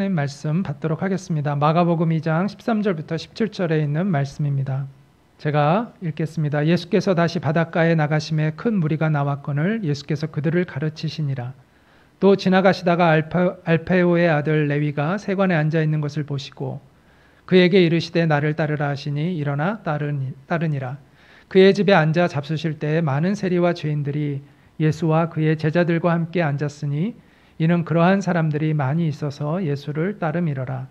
하나님 말씀 받도록 하겠습니다. 마가복음 2장 13절부터 17절에 있는 말씀입니다. 제가 읽겠습니다. 예수께서 다시 바닷가에 나가심에 큰 무리가 나왔거늘 예수께서 그들을 가르치시니라. 또 지나가시다가 알페오의 아들 레위가 세관에 앉아 있는 것을 보시고 그에게 이르시되 나를 따르라 하시니 일어나 따르니라. 그의 집에 앉아 잡수실 때에 많은 세리와 죄인들이 예수와 그의 제자들과 함께 앉았으니 이는 그러한 사람들이 많이 있어서 예수를 따름이러라.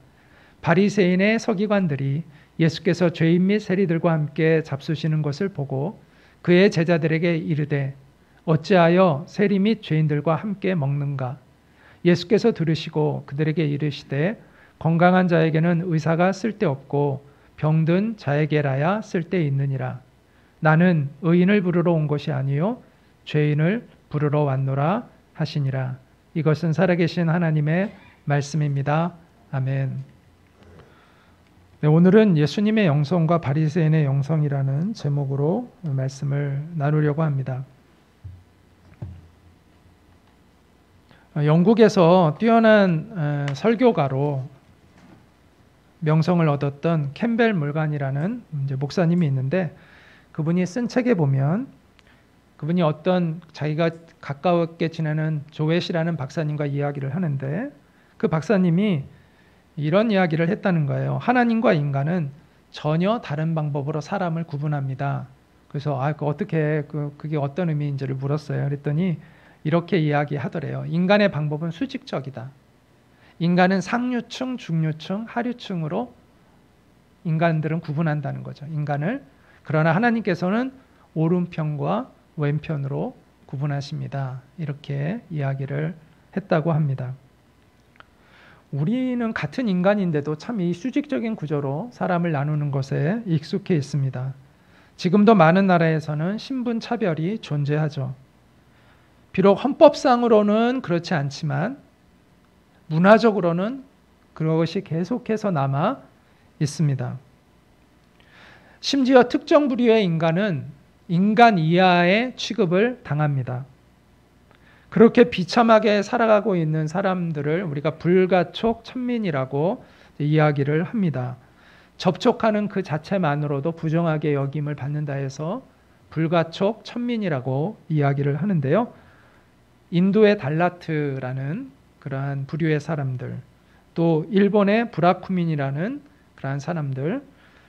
바리새인의 서기관들이 예수께서 죄인 및 세리들과 함께 잡수시는 것을 보고 그의 제자들에게 이르되 어찌하여 세리 및 죄인들과 함께 먹는가? 예수께서 들으시고 그들에게 이르시되 건강한 자에게는 의사가 쓸데없고 병든 자에게라야 쓸데있느니라. 나는 의인을 부르러 온 것이 아니요 죄인을 부르러 왔노라 하시니라. 이것은 살아계신 하나님의 말씀입니다. 아멘. 네, 오늘은 예수님의 영성과 바리새인의 영성이라는 제목으로 말씀을 나누려고 합니다. 영국에서 뛰어난 설교가로 명성을 얻었던 캠벨 몰간이라는 목사님이 있는데 그분이 쓴 책에 보면 그분이 어떤 자기가 가까웠게 지내는 조웨시라는 박사님과 이야기를 하는데 그 박사님이 이런 이야기를 했다는 거예요. 하나님과 인간은 전혀 다른 방법으로 사람을 구분합니다. 그래서 어떻게 그게 어떤 의미인지를 물었어요. 그랬더니 이렇게 이야기하더래요. 인간의 방법은 수직적이다. 인간은 상류층, 중류층, 하류층으로 인간들은 구분한다는 거죠. 인간을. 그러나 하나님께서는 오른편과 왼편으로 구분하십니다. 이렇게 이야기를 했다고 합니다. 우리는 같은 인간인데도 참 이 수직적인 구조로 사람을 나누는 것에 익숙해 있습니다. 지금도 많은 나라에서는 신분 차별이 존재하죠. 비록 헌법상으로는 그렇지 않지만 문화적으로는 그것이 계속해서 남아 있습니다. 심지어 특정 부류의 인간은 인간 이하의 취급을 당합니다. 그렇게 비참하게 살아가고 있는 사람들을 우리가 불가촉 천민이라고 이야기를 합니다. 접촉하는 그 자체만으로도 부정하게 여김을 받는다 해서 불가촉 천민이라고 이야기를 하는데요. 인도의 달라트라는 그러한 부류의 사람들, 또 일본의 브라쿠민이라는 그러한 사람들,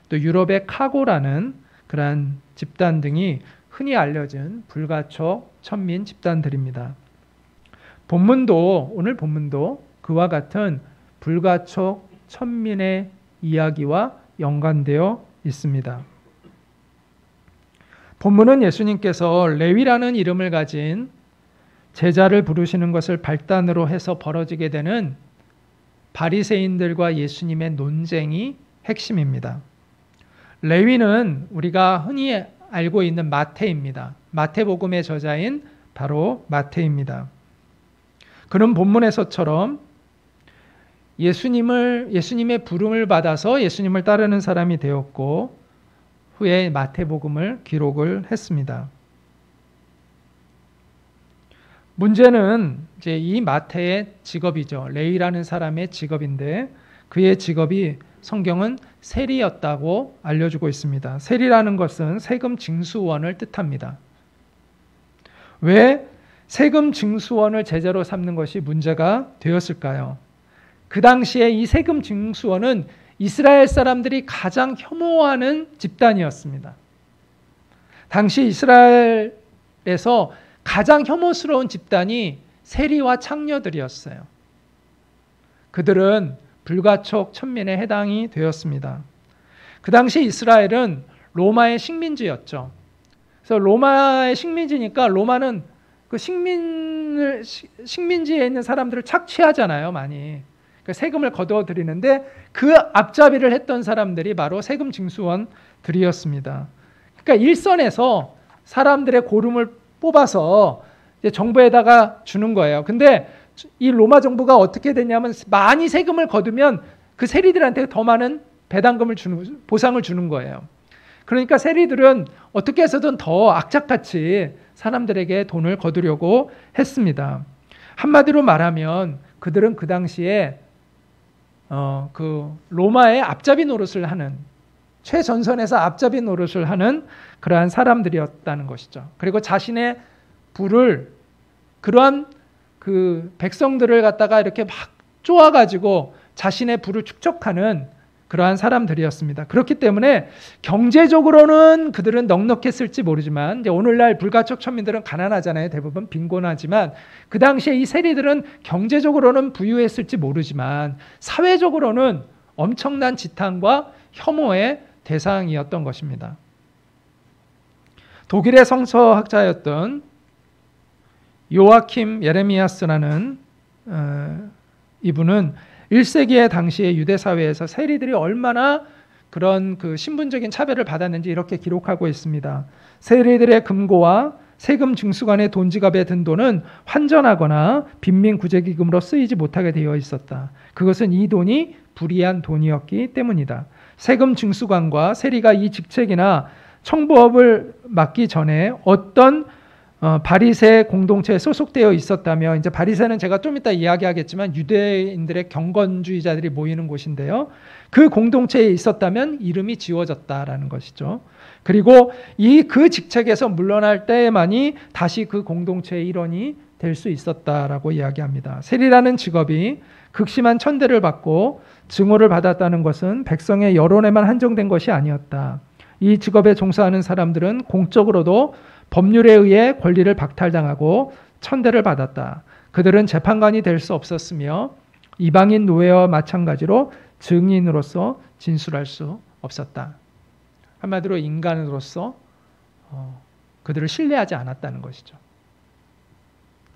또 유럽의 카고라는 그러한 집단 등이 흔히 알려진 불가촉 천민 집단들입니다. 오늘 본문도 그와 같은 불가촉 천민의 이야기와 연관되어 있습니다. 본문은 예수님께서 레위라는 이름을 가진 제자를 부르시는 것을 발단으로 해서 벌어지게 되는 바리새인들과 예수님의 논쟁이 핵심입니다. 레위는 우리가 흔히 알고 있는 마태입니다. 마태복음의 저자인 바로 마태입니다. 그는 본문에서처럼 예수님의 부름을 받아서 예수님을 따르는 사람이 되었고 후에 마태복음을 기록을 했습니다. 문제는 이제 이 마태의 직업이죠. 레위라는 사람의 직업인데 그의 직업이 성경은 세리였다고 알려주고 있습니다. 세리라는 것은 세금 징수원을 뜻합니다. 왜 세금 징수원을 제자로 삼는 것이 문제가 되었을까요? 그 당시에 이 세금 징수원은 이스라엘 사람들이 가장 혐오하는 집단이었습니다. 당시 이스라엘에서 가장 혐오스러운 집단이 세리와 창녀들이었어요. 그들은 불가촉 천민에 해당이 되었습니다. 그 당시 이스라엘은 로마의 식민지였죠. 그래서 로마의 식민지니까 로마는 그 식민지에 있는 사람들을 착취하잖아요, 많이. 그 세금을 거둬들이는데 그 앞잡이를 했던 사람들이 바로 세금 징수원들이었습니다. 그러니까 일선에서 사람들의 고름을 뽑아서 이제 정부에다가 주는 거예요. 근데 이 로마 정부가 어떻게 되냐면 많이 세금을 거두면 그 세리들한테 더 많은 배당금을 보상을 주는 거예요. 그러니까 세리들은 어떻게 해서든 더 악착같이 사람들에게 돈을 거두려고 했습니다. 한마디로 말하면 그들은 그 당시에 그 로마의 앞잡이 노릇을 하는, 최전선에서 앞잡이 노릇을 하는 그러한 사람들이었다는 것이죠. 그리고 자신의 부를, 그러한 그 백성들을 갖다가 이렇게 막 쪼아가지고 자신의 부를 축적하는 그러한 사람들이었습니다. 그렇기 때문에 경제적으로는 그들은 넉넉했을지 모르지만, 이제 오늘날 불가촉 천민들은 가난하잖아요. 대부분 빈곤하지만, 그 당시에 이 세리들은 경제적으로는 부유했을지 모르지만 사회적으로는 엄청난 지탄과 혐오의 대상이었던 것입니다. 독일의 성서학자였던 요아킴 예레미야스라는 이분은 1세기의 당시의 유대 사회에서 세리들이 얼마나 그런 그 신분적인 차별을 받았는지 이렇게 기록하고 있습니다. 세리들의 금고와 세금 징수관의 돈 지갑에 든 돈은 환전하거나 빈민 구제기금으로 쓰이지 못하게 되어 있었다. 그것은 이 돈이 불의한 돈이었기 때문이다. 세금 징수관과 세리가 이 직책이나 청부업을 맡기 전에 어떤 바리새 공동체에 소속되어 있었다며, 이제 바리새는 제가 좀 이따 이야기하겠지만 유대인들의 경건주의자들이 모이는 곳인데요. 그 공동체에 있었다면 이름이 지워졌다라는 것이죠. 그리고 그 직책에서 물러날 때에만이 다시 그 공동체의 일원이 될 수 있었다라고 이야기합니다. 세리라는 직업이 극심한 천대를 받고 증오를 받았다는 것은 백성의 여론에만 한정된 것이 아니었다. 이 직업에 종사하는 사람들은 공적으로도 법률에 의해 권리를 박탈당하고 천대를 받았다. 그들은 재판관이 될 수 없었으며 이방인 노예와 마찬가지로 증인으로서 진술할 수 없었다. 한마디로 인간으로서 그들을 신뢰하지 않았다는 것이죠.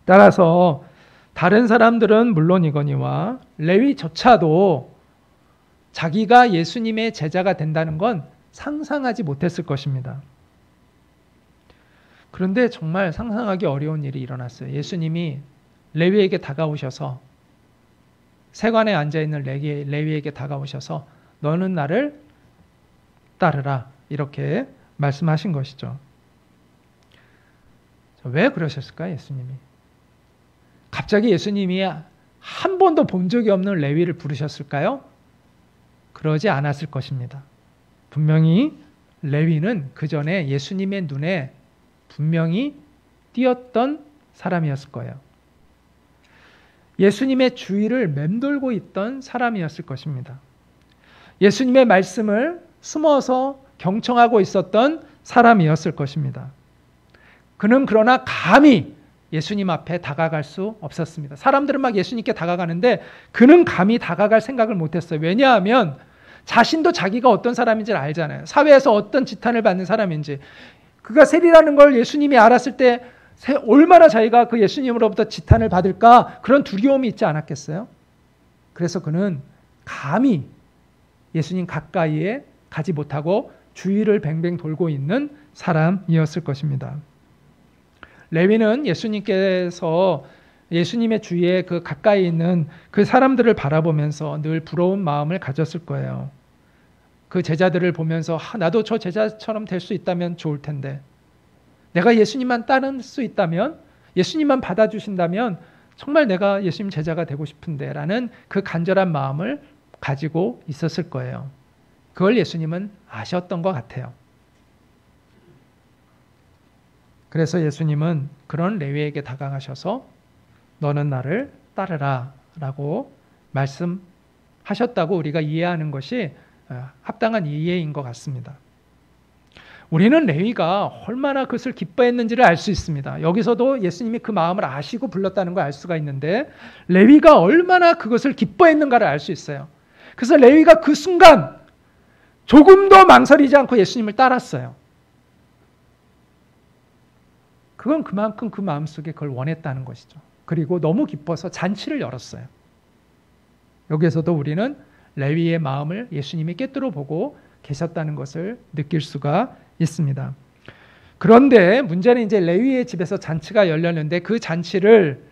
따라서 다른 사람들은 물론이거니와 레위조차도 자기가 예수님의 제자가 된다는 건 상상하지 못했을 것입니다. 그런데 정말 상상하기 어려운 일이 일어났어요. 예수님이 레위에게 다가오셔서, 세관에 앉아있는 레위에게 다가오셔서 너는 나를 따르라, 이렇게 말씀하신 것이죠. 왜 그러셨을까요, 예수님이? 갑자기 예수님이 한 번도 본 적이 없는 레위를 부르셨을까요? 그러지 않았을 것입니다. 분명히 레위는 그 전에 예수님의 눈에 분명히 띄었던 사람이었을 거예요. 예수님의 주위를 맴돌고 있던 사람이었을 것입니다. 예수님의 말씀을 숨어서 경청하고 있었던 사람이었을 것입니다. 그는 그러나 감히 예수님 앞에 다가갈 수 없었습니다. 사람들은 막 예수님께 다가가는데 그는 감히 다가갈 생각을 못했어요. 왜냐하면 자신도 자기가 어떤 사람인지를 알잖아요. 사회에서 어떤 지탄을 받는 사람인지. 그가 세리라는 걸 예수님이 알았을 때 얼마나 자기가 그 예수님으로부터 지탄을 받을까, 그런 두려움이 있지 않았겠어요? 그래서 그는 감히 예수님 가까이에 가지 못하고 주위를 뱅뱅 돌고 있는 사람이었을 것입니다. 레위는 예수님께서 예수님의 주위에 그 가까이 있는 그 사람들을 바라보면서 늘 부러운 마음을 가졌을 거예요. 그 제자들을 보면서 나도 저 제자처럼 될 수 있다면 좋을 텐데, 내가 예수님만 따를 수 있다면, 예수님만 받아주신다면 정말 내가 예수님 제자가 되고 싶은데 라는 그 간절한 마음을 가지고 있었을 거예요. 그걸 예수님은 아셨던 것 같아요. 그래서 예수님은 그런 레위에게 다가가셔서 너는 나를 따르라 라고 말씀하셨다고 우리가 이해하는 것이 합당한 이해인 것 같습니다. 우리는 레위가 얼마나 그것을 기뻐했는지를 알 수 있습니다. 여기서도 예수님이 그 마음을 아시고 불렀다는 걸 알 수가 있는데, 레위가 얼마나 그것을 기뻐했는가를 알 수 있어요. 그래서 레위가 그 순간 조금도 망설이지 않고 예수님을 따랐어요. 그건 그만큼 그 마음속에 그걸 원했다는 것이죠. 그리고 너무 기뻐서 잔치를 열었어요. 여기에서도 우리는 레위의 마음을 예수님이 꿰뚫어 보고 계셨다는 것을 느낄 수가 있습니다. 그런데 문제는 이제 레위의 집에서 잔치가 열렸는데 그 잔치를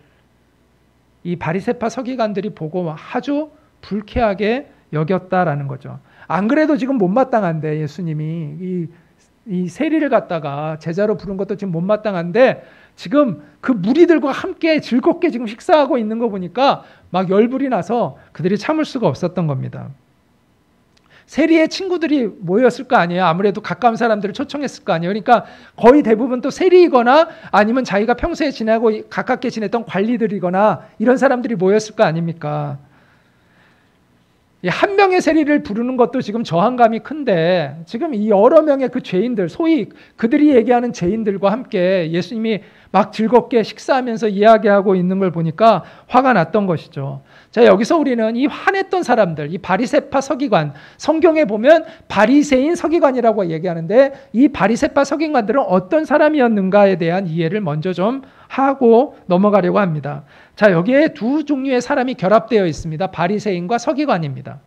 이 바리새파 서기관들이 보고 아주 불쾌하게 여겼다라는 거죠. 안 그래도 지금 못마땅한데 예수님이 이 이 세리를 갖다가 제자로 부른 것도 지금 못마땅한데 지금 그 무리들과 함께 즐겁게 지금 식사하고 있는 거 보니까 막 열불이 나서 그들이 참을 수가 없었던 겁니다. 세리의 친구들이 모였을 거 아니에요. 아무래도 가까운 사람들을 초청했을 거 아니에요. 그러니까 거의 대부분 또 세리이거나 아니면 자기가 평소에 지내고 가깝게 지냈던 관리들이거나 이런 사람들이 모였을 거 아닙니까? 한 명의 세리를 부르는 것도 지금 저항감이 큰데 지금 이 여러 명의 그 죄인들, 소위 그들이 얘기하는 죄인들과 함께 예수님이 막 즐겁게 식사하면서 이야기하고 있는 걸 보니까 화가 났던 것이죠. 자, 여기서 우리는 이 화냈던 사람들, 이 바리새파 서기관, 성경에 보면 바리새인 서기관이라고 얘기하는데 이 바리새파 서기관들은 어떤 사람이었는가에 대한 이해를 먼저 좀 하고 넘어가려고 합니다. 자, 여기에 두 종류의 사람이 결합되어 있습니다. 바리새인과 서기관입니다.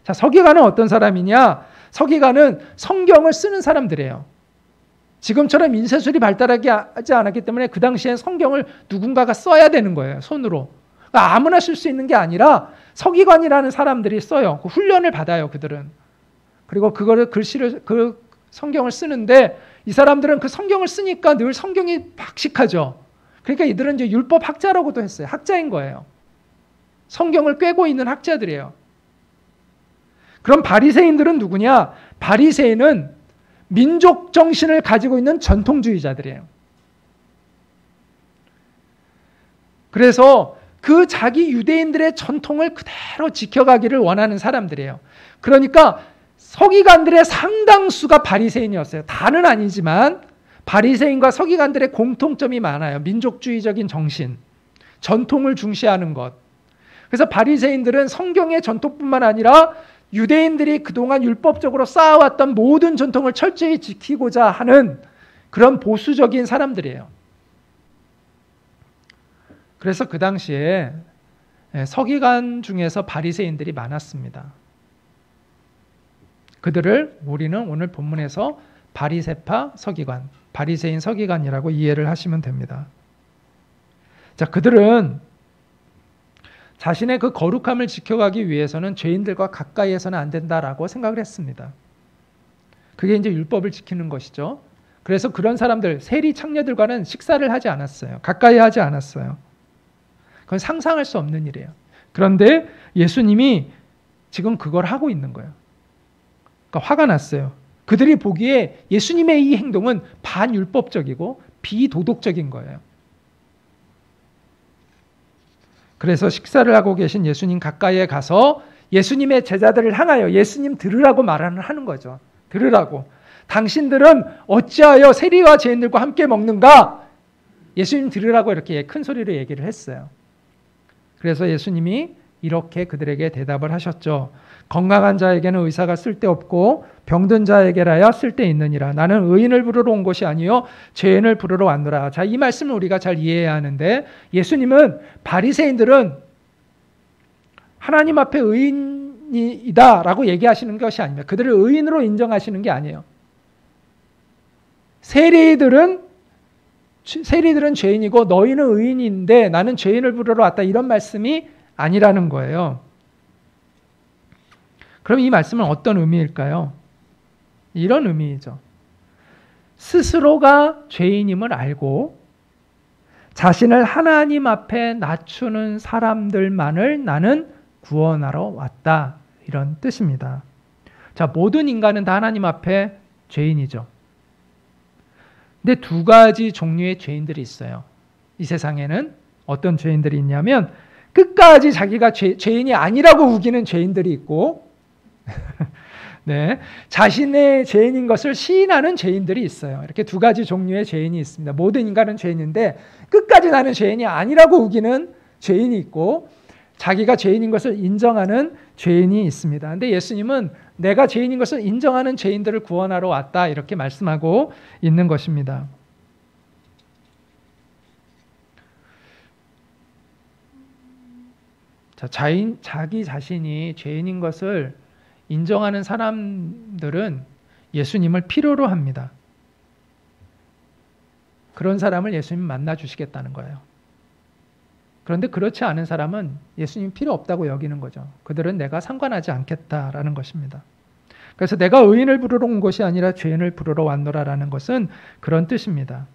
자, 서기관은 어떤 사람이냐? 서기관은 성경을 쓰는 사람들이에요. 지금처럼 인쇄술이 발달하지 않았기 때문에 그 당시엔 성경을 누군가가 써야 되는 거예요. 손으로. 그러니까 아무나 쓸 수 있는 게 아니라 서기관이라는 사람들이 써요. 그 훈련을 받아요, 그들은. 그리고 그거를 그 성경을 쓰는데 이 사람들은 그 성경을 쓰니까 늘 성경이 박식하죠. 그러니까 이들은 이제 율법 학자라고도 했어요. 학자인 거예요. 성경을 꿰고 있는 학자들이에요. 그럼 바리새인들은 누구냐? 바리새인은 민족 정신을 가지고 있는 전통주의자들이에요. 그래서 그 자기 유대인들의 전통을 그대로 지켜가기를 원하는 사람들이에요. 그러니까 서기관들의 상당수가 바리새인이었어요. 다는 아니지만 바리새인과 서기관들의 공통점이 많아요. 민족주의적인 정신, 전통을 중시하는 것. 그래서 바리새인들은 성경의 전통뿐만 아니라 유대인들이 그동안 율법적으로 쌓아왔던 모든 전통을 철저히 지키고자 하는 그런 보수적인 사람들이에요. 그래서 그 당시에 서기관 중에서 바리새인들이 많았습니다. 그들을 우리는 오늘 본문에서 바리새파 서기관, 바리새인 서기관이라고 이해를 하시면 됩니다. 자, 그들은 자신의 그 거룩함을 지켜가기 위해서는 죄인들과 가까이에서는 안 된다라고 생각을 했습니다. 그게 이제 율법을 지키는 것이죠. 그래서 그런 사람들, 세리 창녀들과는 식사를 하지 않았어요. 가까이 하지 않았어요. 그건 상상할 수 없는 일이에요. 그런데 예수님이 지금 그걸 하고 있는 거예요. 그러니까 화가 났어요. 그들이 보기에 예수님의 이 행동은 반율법적이고 비도덕적인 거예요. 그래서 식사를 하고 계신 예수님 가까이에 가서 예수님의 제자들을 향하여 예수님 들으라고 말을 하는 거죠. 들으라고. 당신들은 어찌하여 세리와 죄인들과 함께 먹는가? 예수님 들으라고 이렇게 큰 소리로 얘기를 했어요. 그래서 예수님이 이렇게 그들에게 대답을 하셨죠. 건강한 자에게는 의사가 쓸데없고 병든 자에게라야 쓸데있느니라. 나는 의인을 부르러 온 것이 아니요 죄인을 부르러 왔노라. 자, 이 말씀을 우리가 잘 이해해야 하는데 예수님은 바리새인들은 하나님 앞에 의인이다라고 얘기하시는 것이 아닙니다. 그들을 의인으로 인정하시는 게 아니에요. 세리들은 죄인이고 너희는 의인인데 나는 죄인을 부르러 왔다. 이런 말씀이 아니라는 거예요. 그럼 이 말씀은 어떤 의미일까요? 이런 의미이죠. 스스로가 죄인임을 알고 자신을 하나님 앞에 낮추는 사람들만을 나는 구원하러 왔다. 이런 뜻입니다. 자, 모든 인간은 다 하나님 앞에 죄인이죠. 근데 두 가지 종류의 죄인들이 있어요. 이 세상에는 어떤 죄인들이 있냐면 끝까지 자기가 죄인이 아니라고 우기는 죄인들이 있고 네, 자신의 죄인인 것을 시인하는 죄인들이 있어요. 이렇게 두 가지 종류의 죄인이 있습니다. 모든 인간은 죄인인데 끝까지 나는 죄인이 아니라고 우기는 죄인이 있고 자기가 죄인인 것을 인정하는 죄인이 있습니다. 근데 예수님은 내가 죄인인 것을 인정하는 죄인들을 구원하러 왔다 이렇게 말씀하고 있는 것입니다. 자, 자기 자신이 죄인인 것을 인정하는 사람들은 예수님을 필요로 합니다. 그런 사람을 예수님 만나 주시겠다는 거예요. 그런데 그렇지 않은 사람은 예수님 필요 없다고 여기는 거죠. 그들은 내가 상관하지 않겠다라는 것입니다. 그래서 내가 의인을 부르러 온 것이 아니라 죄인을 부르러 왔노라라는 것은 그런 뜻입니다.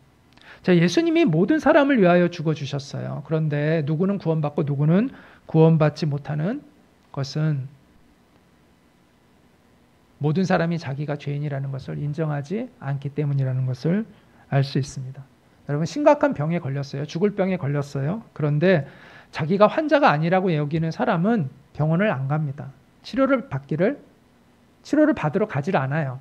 자, 예수님이 모든 사람을 위하여 죽어주셨어요. 그런데 누구는 구원받고 누구는 구원받지 못하는 것은 모든 사람이 자기가 죄인이라는 것을 인정하지 않기 때문이라는 것을 알 수 있습니다. 여러분, 심각한 병에 걸렸어요. 죽을 병에 걸렸어요. 그런데 자기가 환자가 아니라고 여기는 사람은 병원을 안 갑니다. 치료를 받으러 가지를 않아요.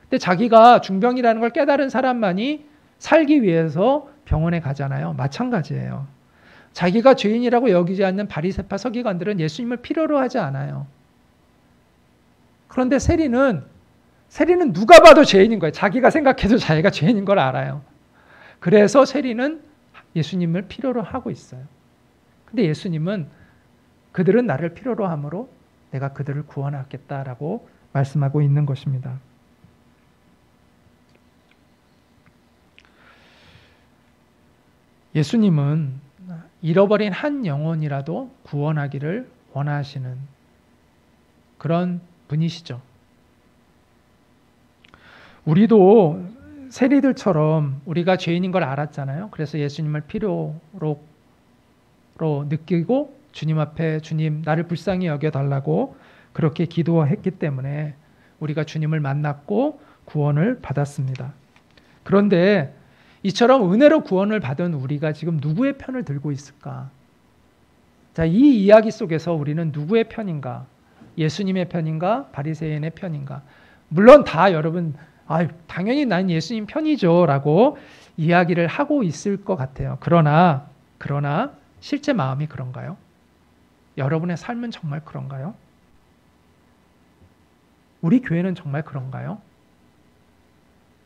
근데 자기가 중병이라는 걸 깨달은 사람만이 살기 위해서 병원에 가잖아요. 마찬가지예요. 자기가 죄인이라고 여기지 않는 바리새파 서기관들은 예수님을 필요로 하지 않아요. 그런데 세리는 누가 봐도 죄인인 거예요. 자기가 생각해도 자기가 죄인인 걸 알아요. 그래서 세리는 예수님을 필요로 하고 있어요. 근데 예수님은 그들은 나를 필요로 함으로 내가 그들을 구원하겠다라고 말씀하고 있는 것입니다. 예수님은 잃어버린 한 영혼이라도 구원하기를 원하시는 그런 분이시죠. 우리도 세리들처럼 우리가 죄인인 걸 알았잖아요. 그래서 예수님을 필요로 느끼고 주님 앞에 주님 나를 불쌍히 여겨달라고 그렇게 기도했기 때문에 우리가 주님을 만났고 구원을 받았습니다. 그런데 이처럼 은혜로 구원을 받은 우리가 지금 누구의 편을 들고 있을까? 자, 이 이야기 속에서 우리는 누구의 편인가? 예수님의 편인가? 바리새인의 편인가? 물론 다 여러분 당연히 난 예수님 편이죠 라고 이야기를 하고 있을 것 같아요. 그러나 실제 마음이 그런가요? 여러분의 삶은 정말 그런가요? 우리 교회는 정말 그런가요?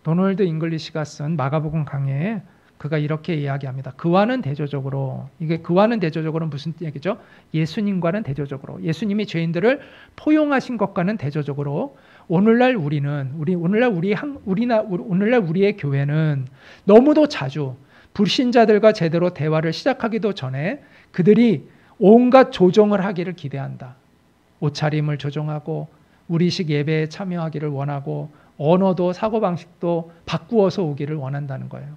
도널드 잉글리시가 쓴 마가복음 강해에 그가 이렇게 이야기합니다. 그와는 대조적으로, 이게 그와는 대조적으로는 무슨 얘기죠? 예수님과는 대조적으로, 예수님이 죄인들을 포용하신 것과는 대조적으로 오늘날 우리의 교회는 너무도 자주 불신자들과 제대로 대화를 시작하기도 전에 그들이 온갖 조정을 하기를 기대한다. 옷차림을 조정하고 우리식 예배에 참여하기를 원하고 언어도 사고방식도 바꾸어서 오기를 원한다는 거예요.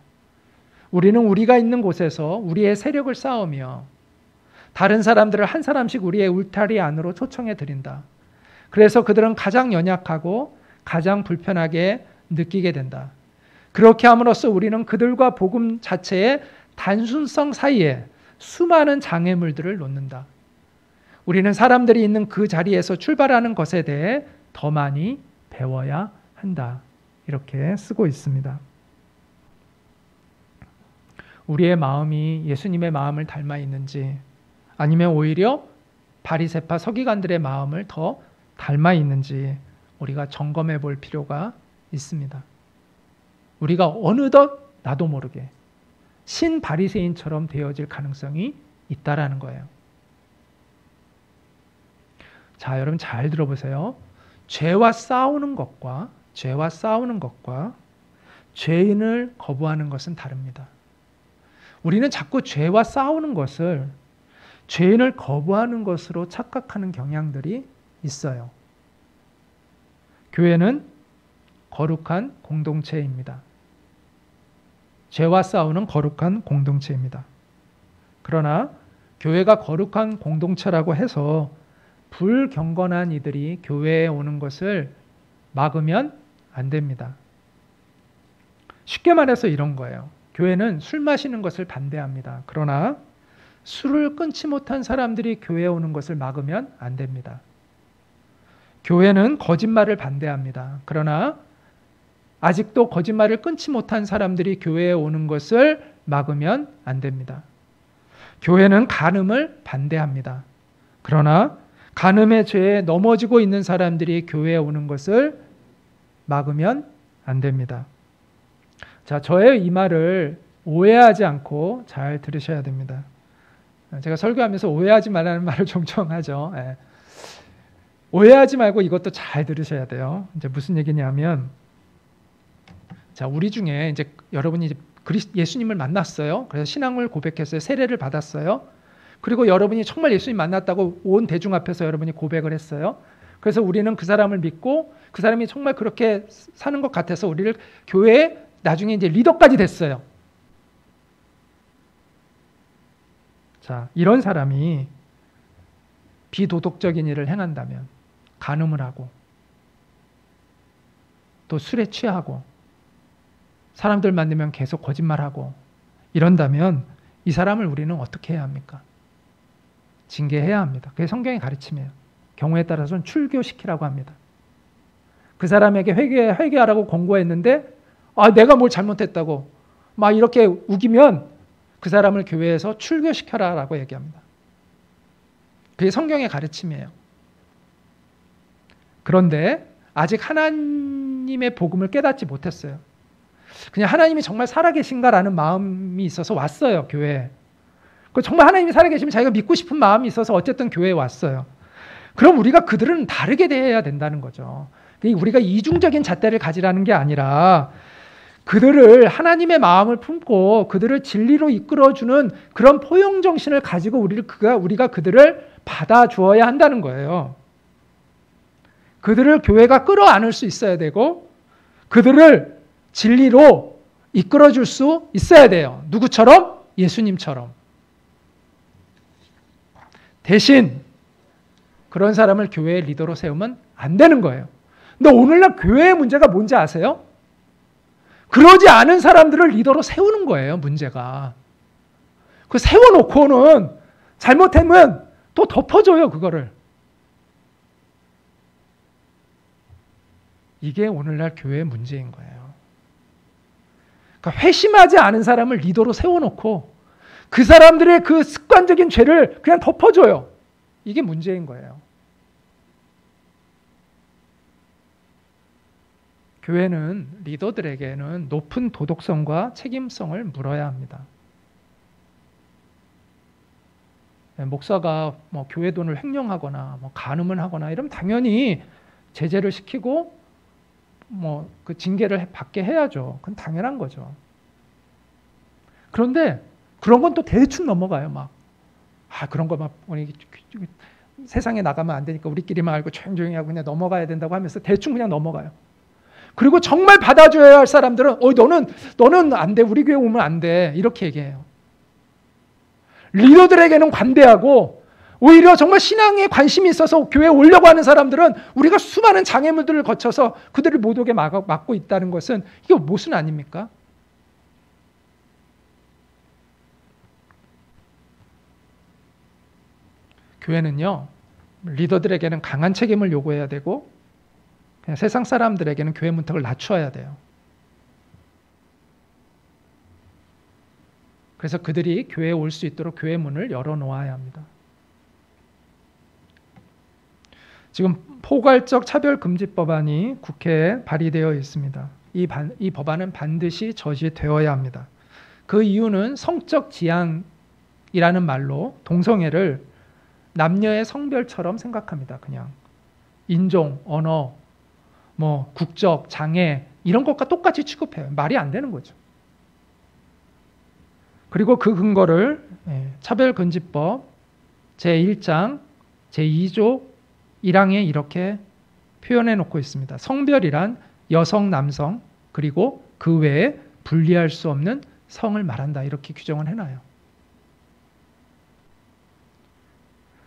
우리는 우리가 있는 곳에서 우리의 세력을 쌓으며 다른 사람들을 한 사람씩 우리의 울타리 안으로 초청해 드린다. 그래서 그들은 가장 연약하고 가장 불편하게 느끼게 된다. 그렇게 함으로써 우리는 그들과 복음 자체의 단순성 사이에 수많은 장애물들을 놓는다. 우리는 사람들이 있는 그 자리에서 출발하는 것에 대해 더 많이 배워야 한다. 이렇게 쓰고 있습니다. 우리의 마음이 예수님의 마음을 닮아 있는지 아니면 오히려 바리새파 서기관들의 마음을 더 닮아 있는지 우리가 점검해 볼 필요가 있습니다. 우리가 어느덧 나도 모르게 신바리새인처럼 되어질 가능성이 있다라는 거예요. 자, 여러분 잘 들어보세요. 죄와 싸우는 것과 죄인을 거부하는 것은 다릅니다. 우리는 자꾸 죄와 싸우는 것을 죄인을 거부하는 것으로 착각하는 경향들이 있어요. 교회는 거룩한 공동체입니다. 죄와 싸우는 거룩한 공동체입니다. 그러나 교회가 거룩한 공동체라고 해서 불경건한 이들이 교회에 오는 것을 막으면 안 됩니다. 쉽게 말해서 이런 거예요. 교회는 술 마시는 것을 반대합니다. 그러나 술을 끊지 못한 사람들이 교회에 오는 것을 막으면 안 됩니다. 교회는 거짓말을 반대합니다. 그러나 아직도 거짓말을 끊지 못한 사람들이 교회에 오는 것을 막으면 안 됩니다. 교회는 간음을 반대합니다. 그러나 간음의 죄에 넘어지고 있는 사람들이 교회에 오는 것을 막으면 안 됩니다. 자, 저의 이 말을 오해하지 않고 잘 들으셔야 됩니다. 제가 설교하면서 오해하지 말라는 말을 종종 하죠. 오해하지 말고 이것도 잘 들으셔야 돼요. 이제 무슨 얘기냐면, 자, 우리 중에 이제 여러분이 이제 예수님을 만났어요. 그래서 신앙을 고백했어요. 세례를 받았어요. 그리고 여러분이 정말 예수님 만났다고 온 대중 앞에서 여러분이 고백을 했어요. 그래서 우리는 그 사람을 믿고 그 사람이 정말 그렇게 사는 것 같아서 우리를 교회에 나중에 이제 리더까지 됐어요. 자, 이런 사람이 비도덕적인 일을 행한다면, 간음을 하고 또 술에 취하고 사람들 만나면 계속 거짓말하고 이런다면 이 사람을 우리는 어떻게 해야 합니까? 징계해야 합니다. 그게 성경의 가르침이에요. 경우에 따라서는 출교시키라고 합니다. 그 사람에게 회개하라고 권고했는데 내가 뭘 잘못했다고 막 이렇게 우기면 그 사람을 교회에서 출교시켜라라고 얘기합니다. 그게 성경의 가르침이에요. 그런데 아직 하나님의 복음을 깨닫지 못했어요. 그냥 하나님이 정말 살아계신가라는 마음이 있어서 왔어요, 교회에. 정말 하나님이 살아계시면 자기가 믿고 싶은 마음이 있어서 어쨌든 교회에 왔어요. 그럼 우리가 그들은 다르게 대해야 된다는 거죠. 우리가 이중적인 잣대를 가지라는 게 아니라 그들을 하나님의 마음을 품고 그들을 진리로 이끌어주는 그런 포용 정신을 가지고 우리가 그들을 받아주어야 한다는 거예요. 그들을 교회가 끌어안을 수 있어야 되고 그들을 진리로 이끌어줄 수 있어야 돼요. 누구처럼? 예수님처럼. 대신 그런 사람을 교회의 리더로 세우면 안 되는 거예요. 근데 오늘날 교회의 문제가 뭔지 아세요? 그러지 않은 사람들을 리더로 세우는 거예요, 문제가. 그 세워놓고는 잘못하면 또 덮어줘요, 그거를. 이게 오늘날 교회의 문제인 거예요. 그러니까 회심하지 않은 사람을 리더로 세워놓고 그 사람들의 그 습관적인 죄를 그냥 덮어줘요. 이게 문제인 거예요. 교회는 리더들에게는 높은 도덕성과 책임성을 물어야 합니다. 목사가 교회 돈을 횡령하거나 간음을 하거나 이러면 당연히 제재를 시키고 그 징계를 받게 해야죠. 그건 당연한 거죠. 그런데 그런 건 또 대충 넘어가요. 그런 거 우리 세상에 나가면 안 되니까 우리끼리만 알고 조용히 하고 그냥 넘어가야 된다고 하면서 대충 그냥 넘어가요. 그리고 정말 받아줘야 할 사람들은 너는 안 돼. 우리 교회 오면 안 돼. 이렇게 얘기해요. 리더들에게는 관대하고 오히려 정말 신앙에 관심이 있어서 교회에 오려고 하는 사람들은 우리가 수많은 장애물들을 거쳐서 그들을 못 오게 막고 있다는 것은 이게 무슨 아닙니까? 교회는요, 리더들에게는 강한 책임을 요구해야 되고 그냥 세상 사람들에게는 교회 문턱을 낮춰야 돼요. 그래서 그들이 교회에 올 수 있도록 교회 문을 열어놓아야 합니다. 지금 포괄적 차별금지법안이 국회에 발의되어 있습니다. 이 법안은 반드시 저지되어야 합니다. 그 이유는 성적 지향이라는 말로 동성애를 남녀의 성별처럼 생각합니다. 그냥 인종, 언어, 국적, 장애 이런 것과 똑같이 취급해요. 말이 안 되는 거죠. 그리고 그 근거를 차별금지법 제1장 제2조 1항에 이렇게 표현해 놓고 있습니다. 성별이란 여성, 남성 그리고 그 외에 분리할 수 없는 성을 말한다. 이렇게 규정을 해놔요.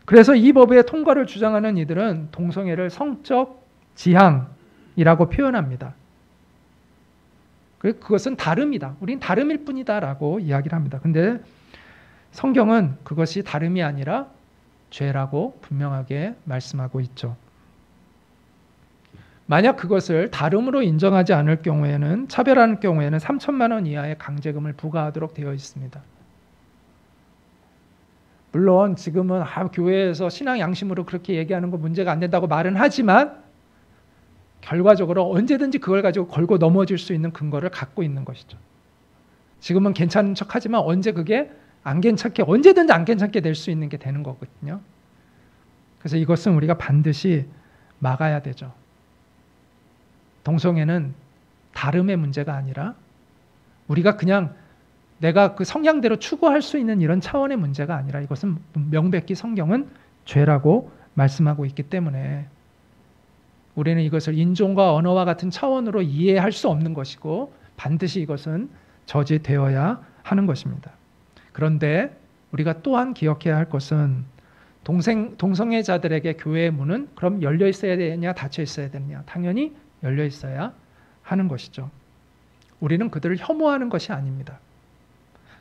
그래서 이 법의 통과를 주장하는 이들은 동성애를 성적 지향이라고 표현합니다. 그것은 다름이다. 우린 다름일 뿐이다 라고 이야기를 합니다. 근데 성경은 그것이 다름이 아니라 죄라고 분명하게 말씀하고 있죠. 만약 그것을 다름으로 인정하지 않을 경우에는 차별하는 경우에는 3천만 원 이하의 강제금을 부과하도록 되어 있습니다. 물론 지금은 교회에서 신앙 양심으로 그렇게 얘기하는 거 문제가 안 된다고 말은 하지만 결과적으로 언제든지 그걸 가지고 걸고 넘어질 수 있는 근거를 갖고 있는 것이죠. 지금은 괜찮은 척하지만 언제 그게 언제든지 안 괜찮게 될 수 있는 게 되는 거거든요. 그래서 이것은 우리가 반드시 막아야 되죠. 동성애는 다름의 문제가 아니라 우리가 그냥 내가 그 성향대로 추구할 수 있는 이런 차원의 문제가 아니라 이것은 명백히 성경은 죄라고 말씀하고 있기 때문에 우리는 이것을 인종과 언어와 같은 차원으로 이해할 수 없는 것이고 반드시 이것은 저지되어야 하는 것입니다. 그런데 우리가 또한 기억해야 할 것은 동성애자들에게 교회의 문은 그럼 열려 있어야 되느냐 닫혀 있어야 되느냐? 당연히 열려 있어야 하는 것이죠. 우리는 그들을 혐오하는 것이 아닙니다.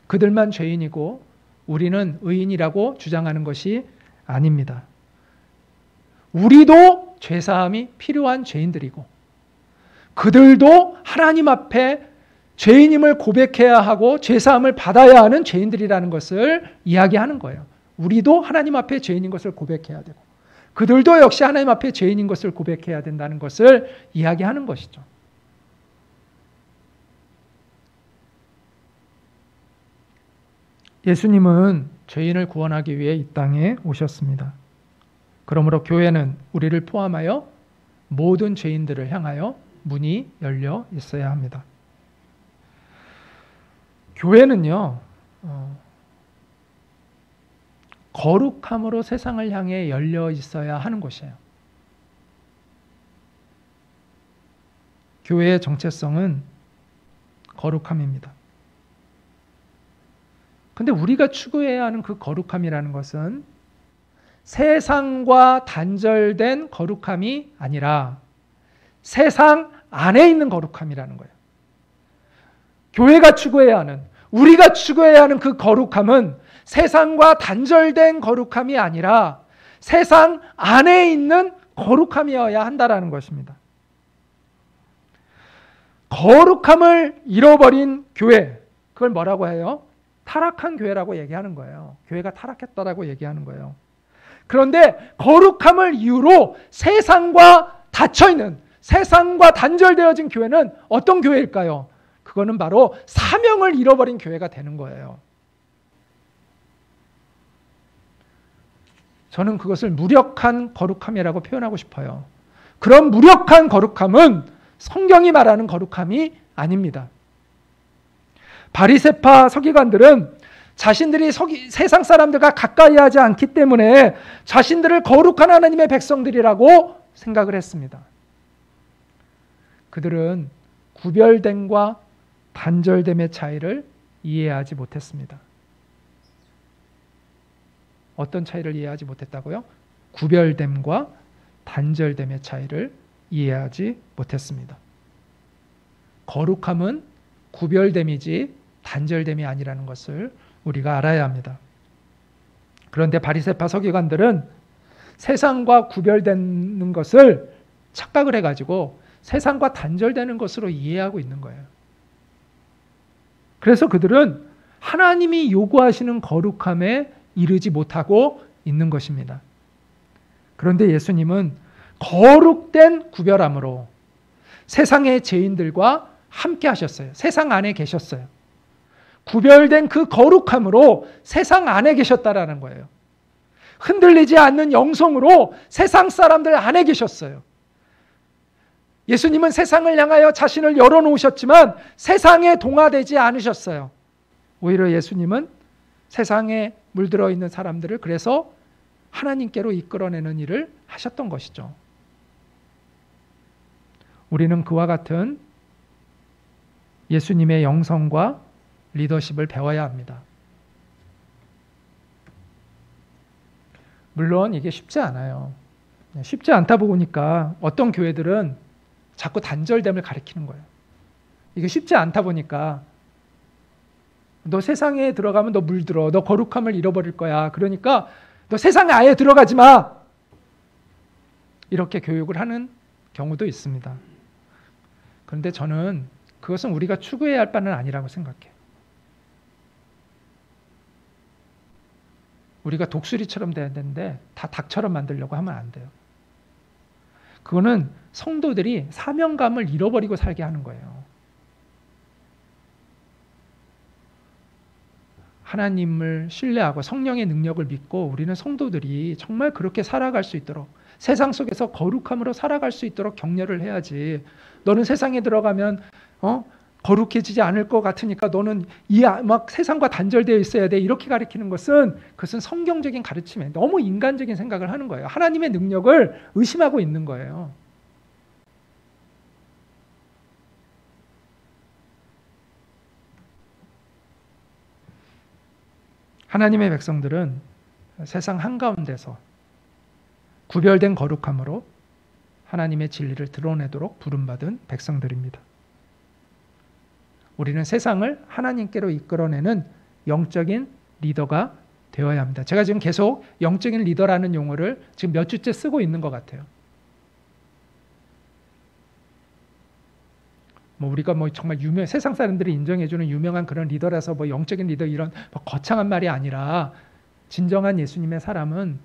그들만 죄인이고 우리는 의인이라고 주장하는 것이 아닙니다. 우리도 죄사함이 필요한 죄인들이고 그들도 하나님 앞에 죄인임을 고백해야 하고 죄사함을 받아야 하는 죄인들이라는 것을 이야기하는 거예요. 우리도 하나님 앞에 죄인인 것을 고백해야 되고 그들도 역시 하나님 앞에 죄인인 것을 고백해야 된다는 것을 이야기하는 것이죠. 예수님은 죄인을 구원하기 위해 이 땅에 오셨습니다. 그러므로 교회는 우리를 포함하여 모든 죄인들을 향하여 문이 열려 있어야 합니다. 교회는요, 거룩함으로 세상을 향해 열려 있어야 하는 곳이에요. 교회의 정체성은 거룩함입니다. 근데 우리가 추구해야 하는 그 거룩함이라는 것은 세상과 단절된 거룩함이 아니라 세상 안에 있는 거룩함이라는 거예요. 교회가 추구해야 하는, 우리가 추구해야 하는 그 거룩함은 세상과 단절된 거룩함이 아니라 세상 안에 있는 거룩함이어야 한다라는 것입니다. 거룩함을 잃어버린 교회, 그걸 뭐라고 해요? 타락한 교회라고 얘기하는 거예요. 교회가 타락했다라고 얘기하는 거예요. 그런데 거룩함을 이유로 세상과 닫혀있는, 세상과 단절되어진 교회는 어떤 교회일까요? 그거는 바로 사명을 잃어버린 교회가 되는 거예요. 저는 그것을 무력한 거룩함이라고 표현하고 싶어요. 그런 무력한 거룩함은 성경이 말하는 거룩함이 아닙니다. 바리새파 서기관들은 자신들이 세상 사람들과 가까이 하지 않기 때문에 자신들을 거룩한 하나님의 백성들이라고 생각을 했습니다. 그들은 구별됨과 단절됨의 차이를 이해하지 못했습니다. 어떤 차이를 이해하지 못했다고요? 구별됨과 단절됨의 차이를 이해하지 못했습니다. 거룩함은 구별됨이지 단절됨이 아니라는 것을 우리가 알아야 합니다. 그런데 바리새파 서기관들은 세상과 구별되는 것을 착각을 해가지고 세상과 단절되는 것으로 이해하고 있는 거예요. 그래서 그들은 하나님이 요구하시는 거룩함에 이르지 못하고 있는 것입니다. 그런데 예수님은 거룩된 구별함으로 세상의 죄인들과 함께 하셨어요. 세상 안에 계셨어요. 구별된 그 거룩함으로 세상 안에 계셨다라는 거예요. 흔들리지 않는 영성으로 세상 사람들 안에 계셨어요. 예수님은 세상을 향하여 자신을 열어놓으셨지만 세상에 동화되지 않으셨어요. 오히려 예수님은 세상에 물들어 있는 사람들을 그래서 하나님께로 이끌어내는 일을 하셨던 것이죠. 우리는 그와 같은 예수님의 영성과 리더십을 배워야 합니다. 물론 이게 쉽지 않아요. 쉽지 않다 보니까 어떤 교회들은 자꾸 단절됨을 가리키는 거예요. 이게 쉽지 않다 보니까 너 세상에 들어가면 너 물들어. 너 거룩함을 잃어버릴 거야. 그러니까 너 세상에 아예 들어가지 마. 이렇게 교육을 하는 경우도 있습니다. 그런데 저는 그것은 우리가 추구해야 할 바는 아니라고 생각해요. 우리가 독수리처럼 돼야 되는데 다 닭처럼 만들려고 하면 안 돼요. 그거는 성도들이 사명감을 잃어버리고 살게 하는 거예요. 하나님을 신뢰하고 성령의 능력을 믿고 우리는 성도들이 정말 그렇게 살아갈 수 있도록 세상 속에서 거룩함으로 살아갈 수 있도록 격려를 해야지. 너는 세상에 들어가면 거룩해지지 않을 것 같으니까 너는 막 세상과 단절되어 있어야 돼. 이렇게 가르치는 것은 그것은 성경적인 가르침에 너무 인간적인 생각을 하는 거예요. 하나님의 능력을 의심하고 있는 거예요. 하나님의 백성들은 세상 한가운데서 구별된 거룩함으로 하나님의 진리를 드러내도록 부름받은 백성들입니다. 우리는 세상을 하나님께로 이끌어내는 영적인 리더가 되어야 합니다. 제가 지금 계속 영적인 리더라는 용어를 지금 몇 주째 쓰고 있는 것 같아요. 우리가 정말 세상 사람들이 인정해주는 유명한 그런 리더라서 영적인 리더 이런 거창한 말이 아니라 진정한 예수님의 사람은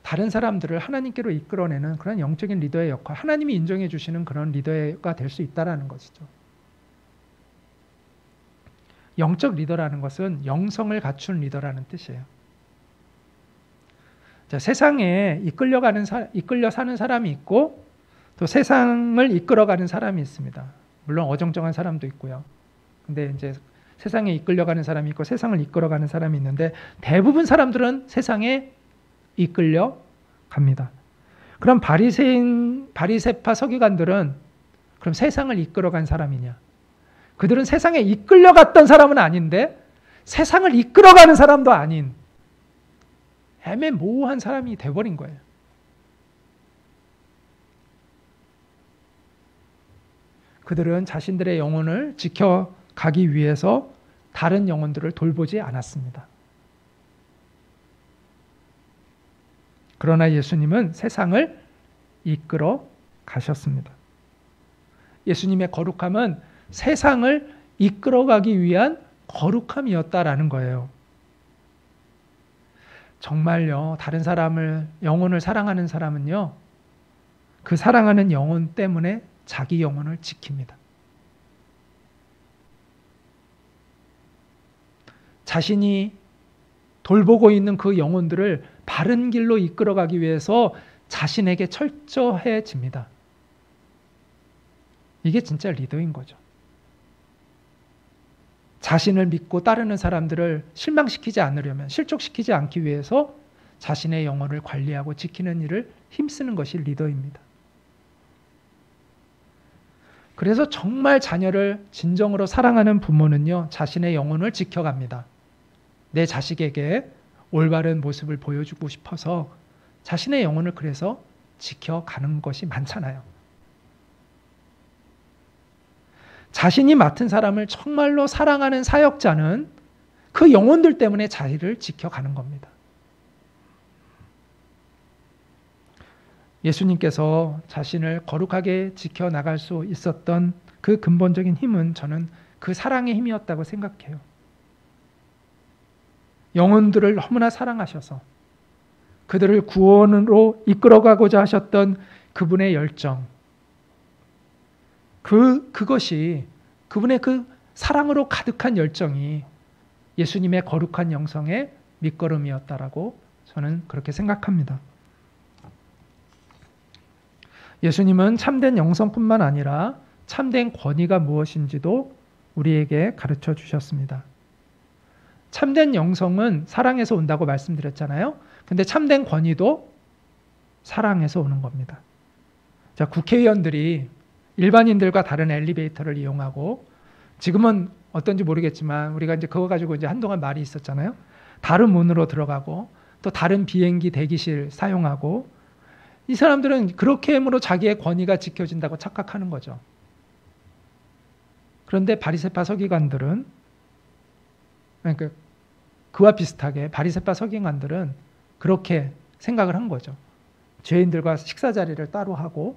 다른 사람들을 하나님께로 이끌어내는 그런 영적인 리더의 역할, 하나님이 인정해 주시는 그런 리더가 될 수 있다는 것이죠. 영적 리더라는 것은 영성을 갖춘 리더라는 뜻이에요. 자, 세상에 이끌려 사는 사람이 있고 또 세상을 이끌어가는 사람이 있습니다. 물론 어정쩡한 사람도 있고요. 근데 이제 세상에 이끌려가는 사람이 있고 세상을 이끌어가는 사람이 있는데 대부분 사람들은 세상에 이끌려 갑니다. 그럼 바리새파 서기관들은 그럼 세상을 이끌어간 사람이냐? 그들은 세상에 이끌려갔던 사람은 아닌데 세상을 이끌어가는 사람도 아닌 애매모호한 사람이 돼버린 거예요. 그들은 자신들의 영혼을 지켜가기 위해서 다른 영혼들을 돌보지 않았습니다. 그러나 예수님은 세상을 이끌어 가셨습니다. 예수님의 거룩함은 세상을 이끌어가기 위한 거룩함이었다라는 거예요. 정말요, 다른 사람을, 영혼을 사랑하는 사람은요, 그 사랑하는 영혼 때문에 자기 영혼을 지킵니다. 자신이 돌보고 있는 그 영혼들을 바른 길로 이끌어가기 위해서 자신에게 철저해집니다. 이게 진짜 리더인 거죠. 자신을 믿고 따르는 사람들을 실망시키지 않으려면, 실족시키지 않기 위해서 자신의 영혼을 관리하고 지키는 일을 힘쓰는 것이 리더입니다. 그래서 정말 자녀를 진정으로 사랑하는 부모는요, 자신의 영혼을 지켜갑니다. 내 자식에게 올바른 모습을 보여주고 싶어서 자신의 영혼을 그래서 지켜가는 것이 많잖아요. 자신이 맡은 사람을 정말로 사랑하는 사역자는 그 영혼들 때문에 자기를 지켜가는 겁니다. 예수님께서 자신을 거룩하게 지켜나갈 수 있었던 그 근본적인 힘은 저는 그 사랑의 힘이었다고 생각해요. 영혼들을 너무나 사랑하셔서 그들을 구원으로 이끌어가고자 하셨던 그분의 열정, 그것이 그분의 그 사랑으로 가득한 열정이 예수님의 거룩한 영성의 밑거름이었다라고 저는 그렇게 생각합니다. 예수님은 참된 영성뿐만 아니라 참된 권위가 무엇인지도 우리에게 가르쳐 주셨습니다. 참된 영성은 사랑에서 온다고 말씀드렸잖아요. 근데 참된 권위도 사랑에서 오는 겁니다. 자, 국회의원들이 일반인들과 다른 엘리베이터를 이용하고, 지금은 어떤지 모르겠지만 우리가 이제 그거 가지고 이제 한동안 말이 있었잖아요. 다른 문으로 들어가고 또 다른 비행기 대기실 사용하고, 이 사람들은 그렇게 함으로 자기의 권위가 지켜진다고 착각하는 거죠. 그런데 바리새파 서기관들은, 그러니까 그와 비슷하게 바리새파 서기관들은 그렇게 생각을 한 거죠. 죄인들과 식사 자리를 따로 하고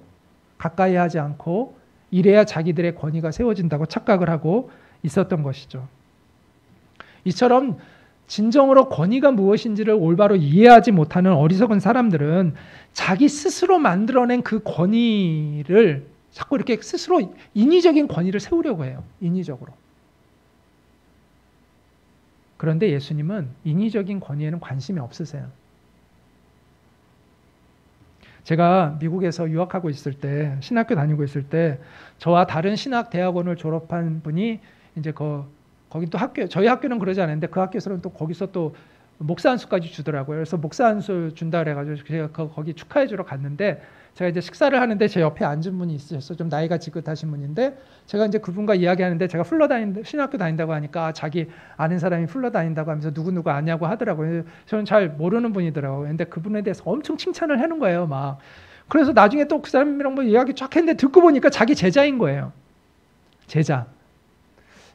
가까이 하지 않고 이래야 자기들의 권위가 세워진다고 착각을 하고 있었던 것이죠. 이처럼 진정으로 권위가 무엇인지를 올바로 이해하지 못하는 어리석은 사람들은 자기 스스로 만들어낸 그 권위를 자꾸 이렇게 스스로 인위적인 권위를 세우려고 해요. 인위적으로. 그런데 예수님은 인위적인 권위에는 관심이 없으세요. 제가 미국에서 유학하고 있을 때, 신학교 다니고 있을 때, 저와 다른 신학 대학원을 졸업한 분이 이제 거기 또 저희 학교는 그러지 않았는데 그 학교에서는 또 거기서 또 목사 안수까지 주더라고요. 그래서 목사 안수 준다 그래가지고 제가 거기 축하해 주러 갔는데 제가 이제 식사를 하는데 제 옆에 앉은 분이 있으셨어요. 좀 나이가 지긋하신 분인데 제가 이제 그분과 이야기하는데 제가 신학교 다닌다고 하니까 자기 아는 사람이 다닌다고 하면서 누구누구 아냐고 하더라고요. 저는 잘 모르는 분이더라고요. 근데 그분에 대해서 엄청 칭찬을 하는 거예요. 막. 그래서 나중에 또 그 사람이랑 뭐 이야기 쫙 했는데 듣고 보니까 자기 제자인 거예요. 제자.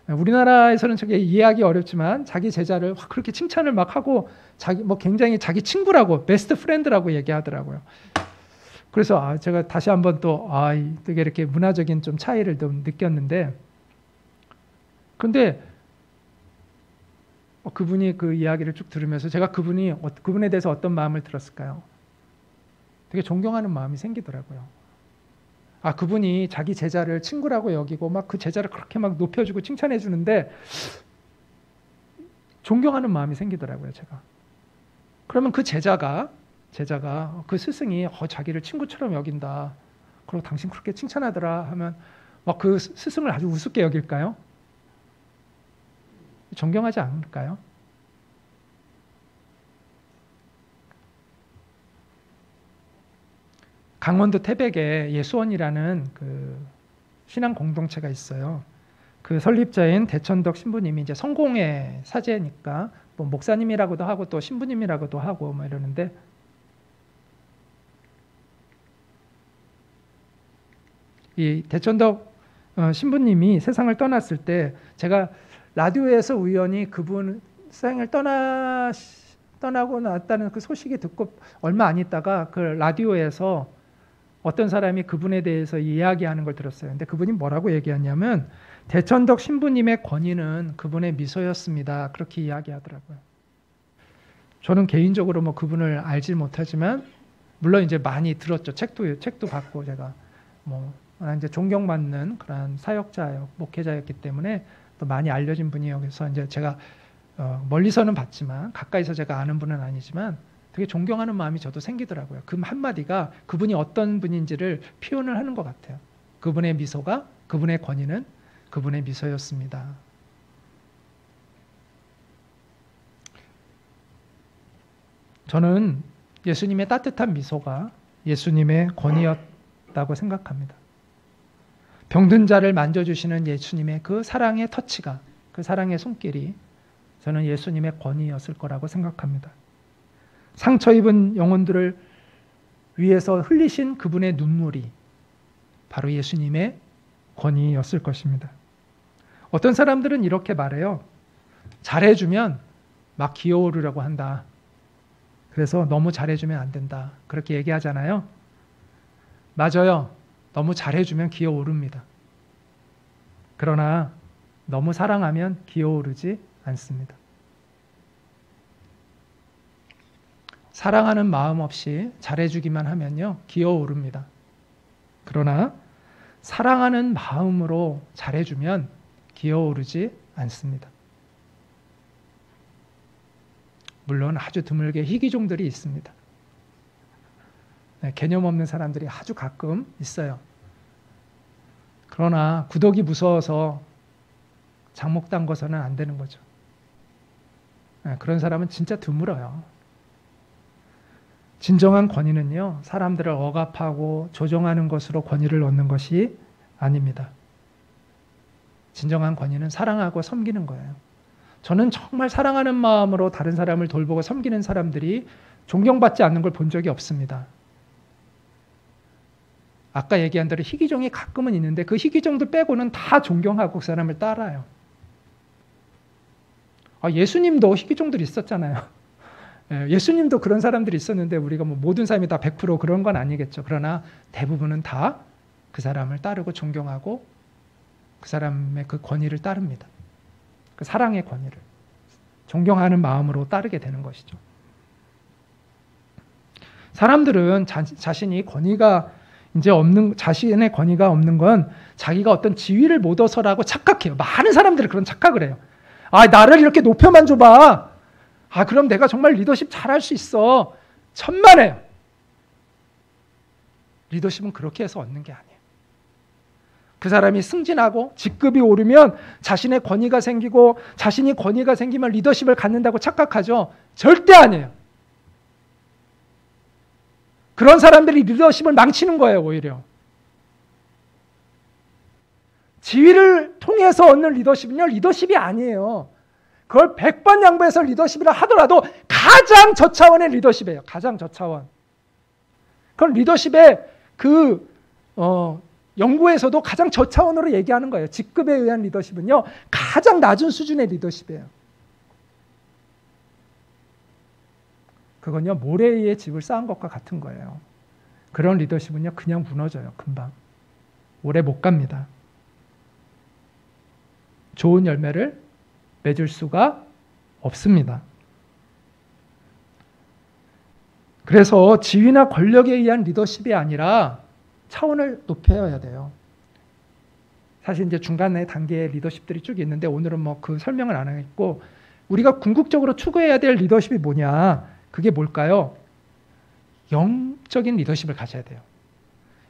우리나라에서는 저게 이해하기 어렵지만 자기 제자를 그렇게 칭찬을 막 하고 자기 뭐 굉장히 자기 친구라고 베스트 프렌드라고 얘기하더라고요. 그래서 제가 다시 한번 또 되게 이렇게 문화적인 좀 차이를 좀 느꼈는데, 근데 그분이 그 이야기를 쭉 들으면서 제가 그분에 대해서 어떤 마음을 들었을까요? 되게 존경하는 마음이 생기더라고요. 그분이 자기 제자를 친구라고 여기고 막 그 제자를 그렇게 막 높여주고 칭찬해 주는데 존경하는 마음이 생기더라고요, 제가. 그러면 그 제자가 그 스승이 자기를 친구처럼 여긴다. 그리고 당신 그렇게 칭찬하더라 하면 막 그 스승을 아주 우습게 여길까요? 존경하지 않을까요? 강원도 태백에 예수원이라는 그 신앙 공동체가 있어요. 그 설립자인 대천덕 신부님이 이제 성공의 사제니까 뭐 목사님이라고도 하고 또 신부님이라고도 하고 뭐 이러는데, 이 대천덕 신부님이 세상을 떠났을 때 제가 라디오에서 우연히 그분 세상을 떠나고 났다는 그 소식이 듣고 얼마 안 있다가 그 라디오에서 어떤 사람이 그분에 대해서 이야기하는 걸 들었어요. 근데 그분이 뭐라고 얘기했냐면 대천덕 신부님의 권위는 그분의 미소였습니다. 그렇게 이야기하더라고요. 저는 개인적으로 뭐 그분을 알지 못하지만 물론 이제 많이 들었죠. 책도 받고 제가 뭐 이제 존경받는 그런 사역자요, 목회자였기 때문에 또 많이 알려진 분이에요. 그래서 이제 제가 멀리서는 봤지만 가까이서 제가 아는 분은 아니지만 되게 존경하는 마음이 저도 생기더라고요. 그 한마디가 그분이 어떤 분인지를 표현을 하는 것 같아요. 그분의 미소가, 그분의 권위는 그분의 미소였습니다. 저는 예수님의 따뜻한 미소가 예수님의 권위였다고 생각합니다. 병든 자를 만져주시는 예수님의 그 사랑의 터치가, 그 사랑의 손길이 저는 예수님의 권위였을 거라고 생각합니다. 상처 입은 영혼들을 위해서 흘리신 그분의 눈물이 바로 예수님의 권위였을 것입니다. 어떤 사람들은 이렇게 말해요. 잘해주면 막 기어오르려고 한다. 그래서 너무 잘해주면 안 된다. 그렇게 얘기하잖아요. 맞아요. 너무 잘해주면 기어오릅니다. 그러나 너무 사랑하면 기어오르지 않습니다. 사랑하는 마음 없이 잘해주기만 하면요, 기어오릅니다. 그러나 사랑하는 마음으로 잘해주면 기어오르지 않습니다. 물론 아주 드물게 희귀종들이 있습니다. 개념 없는 사람들이 아주 가끔 있어요. 그러나 구독이 무서워서 장목 담궈서는 안 되는 거죠. 그런 사람은 진짜 드물어요. 진정한 권위는요, 사람들을 억압하고 조종하는 것으로 권위를 얻는 것이 아닙니다. 진정한 권위는 사랑하고 섬기는 거예요. 저는 정말 사랑하는 마음으로 다른 사람을 돌보고 섬기는 사람들이 존경받지 않는 걸 본 적이 없습니다. 아까 얘기한 대로 희귀종이 가끔은 있는데 그 희귀종들 빼고는 다 존경하고 그 사람을 따라요. 예수님도 희귀종들이 있었잖아요. 예수님도 그런 사람들이 있었는데 우리가 뭐 모든 사람이 다 100% 그런 건 아니겠죠. 그러나 대부분은 다 그 사람을 따르고 존경하고 그 사람의 그 권위를 따릅니다. 그 사랑의 권위를 존경하는 마음으로 따르게 되는 것이죠. 사람들은 자신이 권위가 이제 자신의 권위가 없는 건 자기가 어떤 지위를 못 얻어서라고 착각해요. 많은 사람들이 그런 착각을 해요. 나를 이렇게 높여만 줘봐. 그럼 내가 정말 리더십 잘할 수 있어. 천만에요. 리더십은 그렇게 해서 얻는 게 아니에요. 그 사람이 승진하고 직급이 오르면 자신의 권위가 생기고 자신이 권위가 생기면 리더십을 갖는다고 착각하죠. 절대 아니에요. 그런 사람들이 리더십을 망치는 거예요, 오히려. 지위를 통해서 얻는 리더십은요, 리더십이 아니에요. 그걸 100번 양보해서 리더십이라 하더라도 가장 저차원의 리더십이에요. 가장 저차원. 그건 리더십의 연구에서도 가장 저차원으로 얘기하는 거예요. 직급에 의한 리더십은요, 가장 낮은 수준의 리더십이에요. 그건요, 모래 위에 집을 쌓은 것과 같은 거예요. 그런 리더십은요, 그냥 무너져요, 금방. 오래 못 갑니다. 좋은 열매를 맺을 수가 없습니다. 그래서 지위나 권력에 의한 리더십이 아니라 차원을 높여야 돼요. 사실 이제 중간에 단계의 리더십들이 쭉 있는데 오늘은 뭐 그 설명을 안 하겠고, 우리가 궁극적으로 추구해야 될 리더십이 뭐냐? 그게 뭘까요? 영적인 리더십을 가져야 돼요.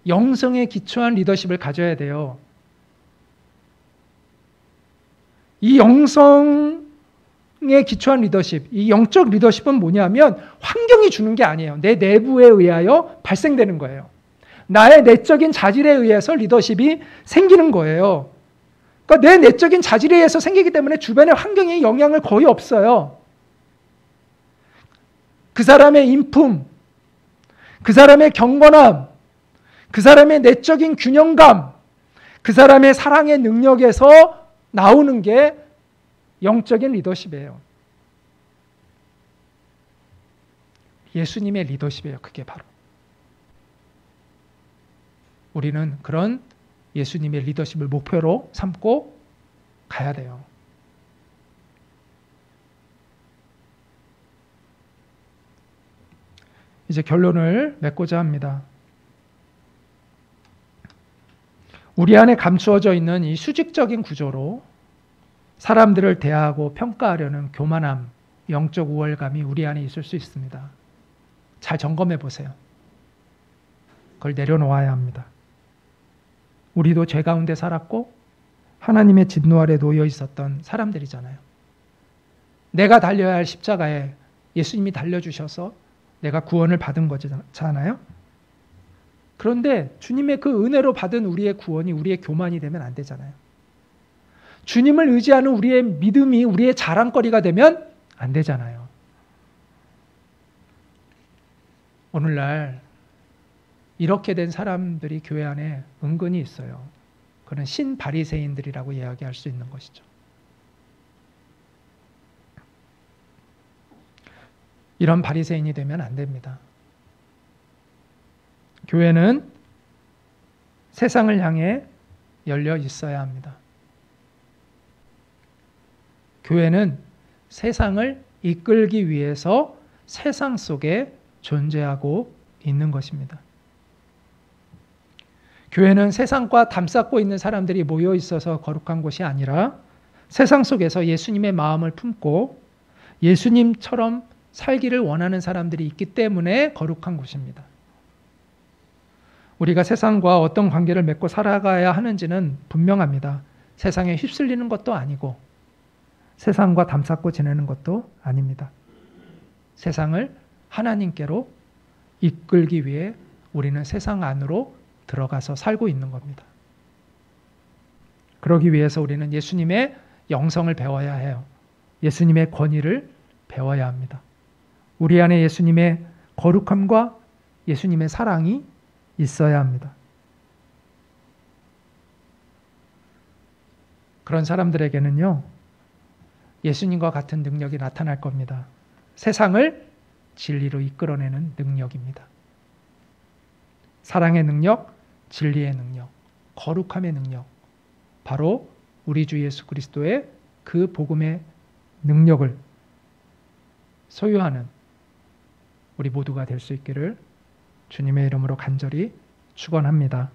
영성에 기초한 리더십을 가져야 돼요. 이 영성에 기초한 리더십, 이 영적 리더십은 뭐냐면 환경이 주는 게 아니에요. 내 내부에 의하여 발생되는 거예요. 나의 내적인 자질에 의해서 리더십이 생기는 거예요. 그러니까 내 내적인 자질에 의해서 생기기 때문에 주변의 환경에 영향을 거의 없어요. 그 사람의 인품, 그 사람의 경건함, 그 사람의 내적인 균형감, 그 사람의 사랑의 능력에서 나오는 게 영적인 리더십이에요. 예수님의 리더십이에요. 그게 바로. 우리는 그런 예수님의 리더십을 목표로 삼고 가야 돼요. 이제 결론을 맺고자 합니다. 우리 안에 감추어져 있는 이 수직적인 구조로 사람들을 대하고 평가하려는 교만함, 영적 우월감이 우리 안에 있을 수 있습니다. 잘 점검해 보세요. 그걸 내려놓아야 합니다. 우리도 죄 가운데 살았고 하나님의 진노 아래 놓여 있었던 사람들이잖아요. 내가 달려야 할 십자가에 예수님이 달려주셔서 내가 구원을 받은 거잖아요. 그런데 주님의 그 은혜로 받은 우리의 구원이 우리의 교만이 되면 안 되잖아요. 주님을 의지하는 우리의 믿음이 우리의 자랑거리가 되면 안 되잖아요. 오늘날 이렇게 된 사람들이 교회 안에 은근히 있어요. 그는 신바리새인들이라고 이야기할 수 있는 것이죠. 이런 바리새인이 되면 안 됩니다. 교회는 세상을 향해 열려 있어야 합니다. 교회는 세상을 이끌기 위해서 세상 속에 존재하고 있는 것입니다. 교회는 세상과 담쌓고 있는 사람들이 모여 있어서 거룩한 곳이 아니라 세상 속에서 예수님의 마음을 품고 예수님처럼 살기를 원하는 사람들이 있기 때문에 거룩한 곳입니다. 우리가 세상과 어떤 관계를 맺고 살아가야 하는지는 분명합니다. 세상에 휩쓸리는 것도 아니고 세상과 담쌓고 지내는 것도 아닙니다. 세상을 하나님께로 이끌기 위해 우리는 세상 안으로 들어가서 살고 있는 겁니다. 그러기 위해서 우리는 예수님의 영성을 배워야 해요. 예수님의 권위를 배워야 합니다. 우리 안에 예수님의 거룩함과 예수님의 사랑이 있어야 합니다. 그런 사람들에게는요, 예수님과 같은 능력이 나타날 겁니다. 세상을 진리로 이끌어내는 능력입니다. 사랑의 능력, 진리의 능력, 거룩함의 능력, 바로 우리 주 예수 그리스도의 그 복음의 능력을 소유하는 우리 모두가 될 수 있기를 주님의 이름으로 간절히 축원합니다.